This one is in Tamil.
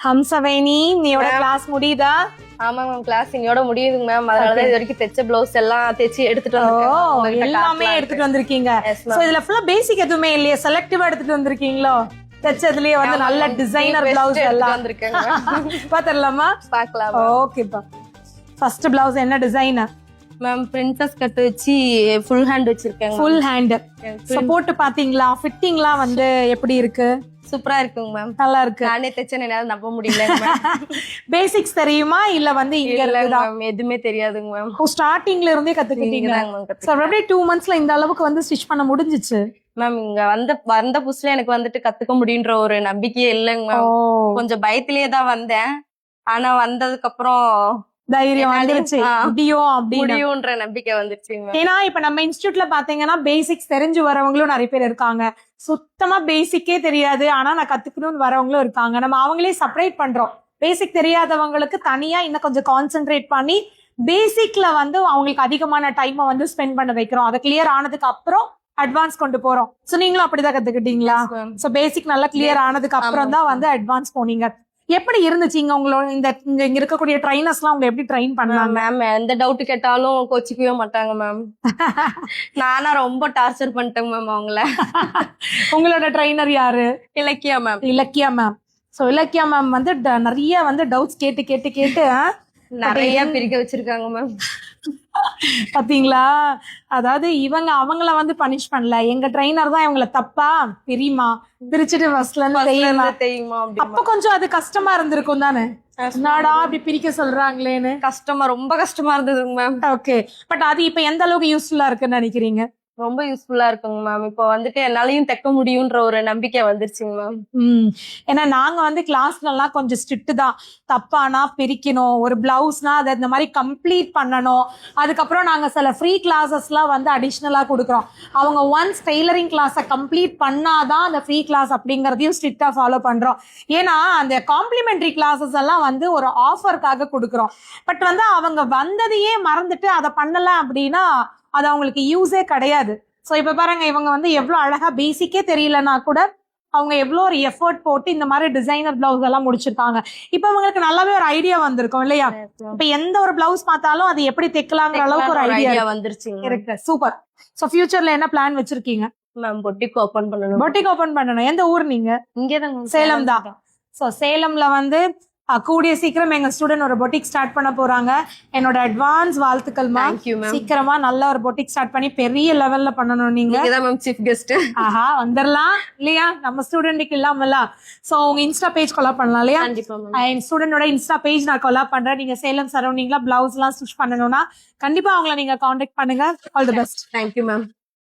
ஹம்சவேணி நீயோட கிளாஸ் முடியுதா? ஆமா மேம், கிளாஸ் இன்னையோட முடியுதுங்க மேம். அதனாலதான் இது வரைக்கும் தைச்ச பிளவுஸ் எல்லாம் தைச்சு எடுத்துட்டு வந்திருக்கேன். எல்லாமே எடுத்துட்டு வந்திருக்கீங்க. சோ இதுல ஃபுல்லா பேசிக் எதுவுமே இல்லையா? செலக்டிவா எடுத்துட்டு வந்திருக்கீங்களோ? தைச்சதுலயே வந்து நல்ல டிசைனர் பிளவுஸ் எல்லாம் வந்திருக்கேன். பாத்தரலாமா? பார்க்கலாம். ஓகேப்பா. ஃபர்ஸ்ட் பிளவுஸ் என்ன டிசைன் மேம்? பிரின்சஸ் கட் வச்சு ஃபுல் ஹேண்ட் வச்சிருக்கேன். Full hand. போட்டு பாத்தீங்களா? ஃபிட்டிங்லாம் வந்து எப்படி இருக்கு? சூப்பரா இருக்குங்க மேம். நல்லா இருக்கு. நானே தைச்சேன், என்னால நம்ப முடியல. பேசிக்ஸ் தெரியுமா இல்ல வந்து இங்க இருக்குதா? எதுவுமே தெரியாதுங்க மேம். ஸ்டார்டிங்ல இருந்தே கத்துக்கிட்டீங்க. சோ அப்படியே 2 monthsல இந்த அளவுக்கு வந்து ஸ்டிச் பண்ண முடிஞ்சிச்சு மேம். இங்க வந்த புதுசுல எனக்கு வந்துட்டு கத்துக்க முடியுன்ற ஒரு நம்பிக்கையே இல்லைங்க மேம். கொஞ்சம் பயத்திலேயே தான் வந்தேன். ஆனா வந்ததுக்கு அப்புறம் தைரியம் வந்துருச்சு, முடியும்ன்ற நம்பிக்கை வந்துருச்சு. ஏன்னா இப்ப நம்ம இன்ஸ்டிடியூட்ல பாத்தீங்கன்னா பேசிக்ஸ் தெரிஞ்சு வரவங்களும் நிறைய பேர் இருக்காங்க. சுத்தமா பேசிக்கே தெரியாது ஆனா நான் கத்துக்கணும்னு வரவங்களும் இருக்காங்க. நம்ம அவங்களே செப்பரேட் பண்றோம். பேசிக் தெரியாதவங்களுக்கு தனியா இன்னும் கொஞ்சம் கான்சென்ட்ரேட் பண்ணி பேசிக்ல வந்து அவங்களுக்கு அதிகமான டைமை வந்து ஸ்பெண்ட் பண்ண வைக்கிறோம். அதை கிளியர் ஆனதுக்கு அப்புறம் அட்வான்ஸ் கொண்டு போறோம். சோ நீங்களும் அப்படிதான் கத்துக்கிட்டீங்களா? சோ பேசிக் நல்லா கிளியர் ஆனதுக்கு அப்புறம் தான் வந்து அட்வான்ஸ் போனீங்க. எப்படி இருந்துச்சு இங்க உங்களோட இங்க இருக்கக்கூடிய ட்ரைனர்ஸ் எல்லாம் அவங்க எப்படி ட்ரெயின் பண்ணாங்க? மேம் எந்த டவுட் கேட்டாலும் கோச்சிக்கவே மாட்டாங்க மேம். நானா ரொம்ப டார்ச்சர் பண்ணிட்டேங்க மேம் அவங்கள. உங்களோட ட்ரைனர் யாரு? Ilakkiya ma'am. Ilakkiya ma'am. So Ilakkiya ma'am வந்து நிறைய வந்து டவுட்ஸ் கேட்டு நிறைய பிரிக்க வச்சிருக்காங்க மேம். பாத்தீங்களா? அதாவது அவங்கள வந்து பனிஷ் பண்ணல. எங்க ட்ரைனர் தான் இவங்கள தப்பா தெரியுமா பிரிச்சுட்டு ஃபர்ஸ்ட்ல இருந்து தெரியுமா. அப்ப கொஞ்சம் அது கஷ்டமா இருந்திருக்கும் தானே? என்னடா அப்படி பிரிக்க சொல்றாங்களேன்னு ரொம்ப கஷ்டமா இருந்ததுங்க மேம். ஓகே, பட் அது இப்ப எந்த அளவுக்கு யூஸ்ஃபுல்லா இருக்குன்னு நினைக்கிறீங்க? ரொம்ப யூஸ்ஃபுல்லா இருக்குங்க மேம். இப்போ வந்துட்டு என்னாலையும் தைக்க முடியும்ன்ற ஒரு நம்பிக்கை வந்துருச்சுங்க மேம். ஏன்னா நாங்க வந்து கிளாஸ்லாம் கொஞ்சம் ஸ்ட்ரிக்ட் தான். தப்பானா பிரிக்கணும், ஒரு பிளவுஸ்னா அதை இந்த மாதிரி கம்ப்ளீட் பண்ணணும். அதுக்கப்புறம் நாங்க சில ஃப்ரீ கிளாஸஸ்லாம் வந்து அடிஷ்னலா கொடுக்குறோம். அவங்க ஒன்ஸ் டெய்லரிங் கிளாஸை கம்ப்ளீட் பண்ணாதான் அந்த ஃப்ரீ கிளாஸ் அப்படிங்கறதையும் ஸ்ட்ரிக்டா ஃபாலோ பண்றோம். ஏன்னா அந்த காம்ப்ளிமெண்டரி கிளாஸஸ் எல்லாம் வந்து ஒரு ஆஃபருக்காக கொடுக்குறோம். பட் வந்து அவங்க வந்ததையே மறந்துட்டு அதை பண்ணல அப்படின்னா அது அவங்களுக்கு யூஸே கிடையாது. சோ இப்ப பாருங்க, இவங்க வந்து எவ்வளவு அழகா பேசிக்கே தெரியலன்னா கூட அவங்க எவ்வளவு ஒரு எஃபர்ட் போட்டு இந்த மாதிரி டிசைனர் பிளவுஸ் எல்லாம் முடிச்சிருக்காங்க. இப்ப அவங்களுக்கு நல்லாவே ஒரு ஐடியா வந்திருக்கும் இல்லையா? இப்ப எந்த ஒரு பிளவுஸ் பார்த்தாலும் அது எப்படி தைக்கலாங்கிற அளவுக்கு ஒரு ஐடியா வந்துருச்சு. இருக்கு. சூப்பர். சோ ஃபியூச்சர்ல என்ன பிளான் வச்சிருக்கீங்க? மேம் பொட்டிக் ஓபன் பண்ணணும். பொட்டிக் ஓபன் பண்ணணும். எந்த ஊர் நீங்க? இங்கதான், சேலம் தான். சோ சேலம்ல வந்து கூடிய சீக்கிரம் எங்க ஸ்டூடெண்ட் ஒரு பொட்டிக் ஸ்டார்ட் பண்ண போறாங்க. என்னோட அட்வான்ஸ் வாழ்த்துக்கள் மேம். சீக்கிரமா நல்ல ஒரு பொட்டிக் ஸ்டார்ட் பண்ணி பெரிய லெவல்ல பண்ணணும். நீங்க சீஃப் கெஸ்ட். ஆஹா, வந்துடலாம் இல்லையா? நம்ம ஸ்டூடெண்ட்டுக்கு இல்லாமல. சோ உங்க இன்ஸ்டா பேஜ் கொலாப் பண்ணலாம் இல்லையா? என் ஸ்டூடெண்டோட இன்ஸ்டா பேஜ் நான் கொலாப் பண்றேன். நீங்க சேலம் சரௌண்டிங்ல பிளவுஸ் எல்லாம் ஸ்டிச் பண்ணணும்னா கண்டிப்பா அவங்கள நீங்க கான்டாக்ட் பண்ணுங்க. All the best. Thank you ma'am.